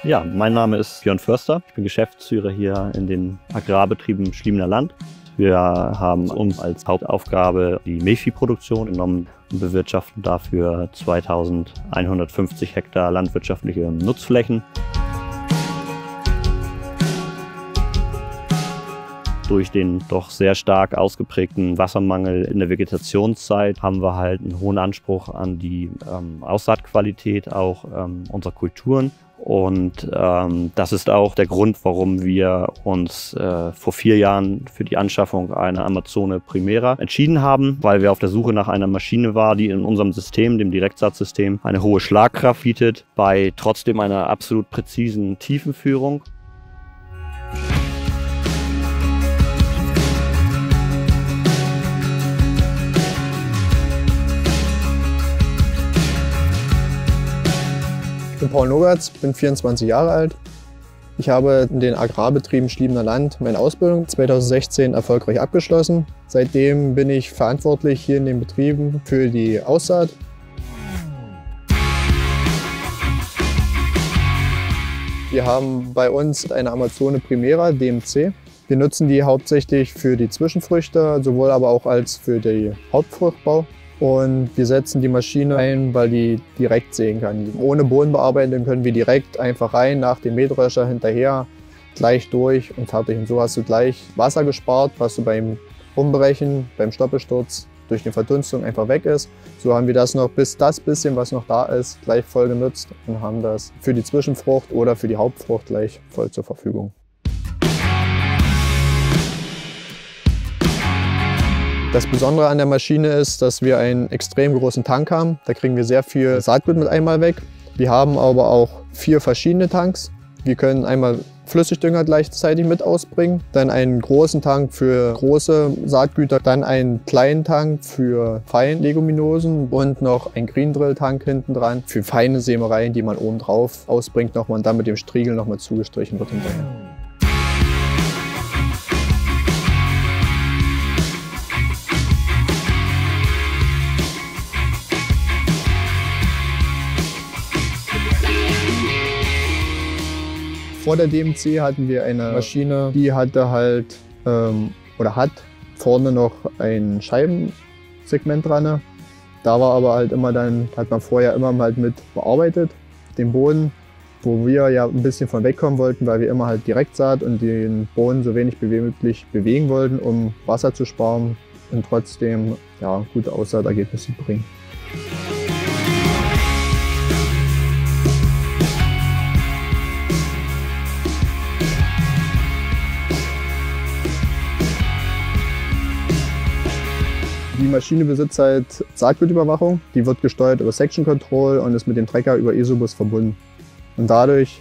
Ja, mein Name ist Björn Förster. Ich bin Geschäftsführer hier in den Agrarbetrieben Schliemener Land. Wir haben uns als Hauptaufgabe die Milchviehproduktion genommen und bewirtschaften dafür 2150 Hektar landwirtschaftliche Nutzflächen. Durch den doch sehr stark ausgeprägten Wassermangel in der Vegetationszeit haben wir halt einen hohen Anspruch an die Aussaatqualität auch unserer Kulturen. Und das ist auch der Grund, warum wir uns vor 4 Jahren für die Anschaffung einer Amazone Primera entschieden haben, weil wir auf der Suche nach einer Maschine waren, die in unserem System, dem Direktsaatsystem, eine hohe Schlagkraft bietet, bei trotzdem einer absolut präzisen Tiefenführung. Ich bin Paul Nogatz, bin 24 Jahre alt. Ich habe in den Agrarbetrieben Schliemener Land meine Ausbildung 2016 erfolgreich abgeschlossen. Seitdem bin ich verantwortlich hier in den Betrieben für die Aussaat. Wir haben bei uns eine Amazone Primera DMC. Wir nutzen die hauptsächlich für die Zwischenfrüchte, sowohl aber auch als für den Hauptfruchtbau. Und wir setzen die Maschine ein, weil die direkt säen kann. Ohne Bodenbearbeitung können wir direkt einfach rein, nach dem Mähdrescher hinterher, gleich durch und fertig. Und so hast du gleich Wasser gespart, was du beim Umbrechen, beim Stoppelsturz durch die Verdunstung einfach weg ist. So haben wir das noch, bis das bisschen, was noch da ist, gleich voll genutzt und haben das für die Zwischenfrucht oder für die Hauptfrucht gleich voll zur Verfügung. Das Besondere an der Maschine ist, dass wir einen extrem großen Tank haben. Da kriegen wir sehr viel Saatgut mit einmal weg. Wir haben aber auch 4 verschiedene Tanks. Wir können einmal Flüssigdünger gleichzeitig mit ausbringen, dann einen großen Tank für große Saatgüter, dann einen kleinen Tank für Feinleguminosen und noch einen Green Drill Tank hinten dran für feine Sämereien, die man oben drauf ausbringt nochmal und dann mit dem Striegel nochmal zugestrichen wird hinterher. Vor der DMC hatten wir eine Maschine, die hatte halt hat vorne noch ein Scheibensegment dran. Da war aber halt immer dann, hat man vorher immer halt mit bearbeitet, den Boden, wo wir ja ein bisschen von wegkommen wollten, weil wir immer halt Direktsaat und den Boden so wenig wie möglich bewegen wollten, um Wasser zu sparen und trotzdem ja, gute Aussaatergebnisse zu bringen. Die Maschine besitzt halt Saatgutüberwachung, die wird gesteuert über Section Control und ist mit dem Trecker über ESOBus verbunden. Und dadurch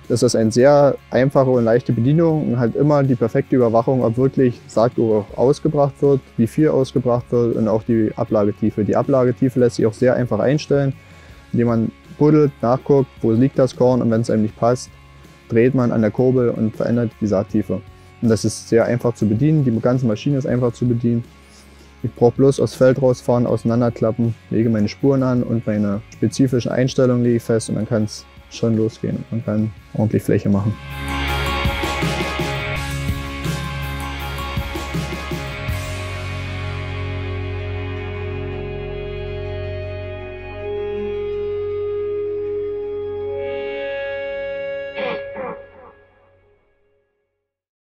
ist das eine sehr einfache und leichte Bedienung und halt immer die perfekte Überwachung, ob wirklich Saatgut ausgebracht wird, wie viel ausgebracht wird und auch die Ablagetiefe. Die Ablagetiefe lässt sich auch sehr einfach einstellen, indem man buddelt, nachguckt, wo liegt das Korn und wenn es einem nicht passt, dreht man an der Kurbel und verändert die Saattiefe. Und das ist sehr einfach zu bedienen, die ganze Maschine ist einfach zu bedienen. Ich brauche bloß aufs Feld rausfahren, auseinanderklappen, lege meine Spuren an und meine spezifischen Einstellungen lege ich fest und dann kann es schon losgehen. Man kann ordentlich Fläche machen.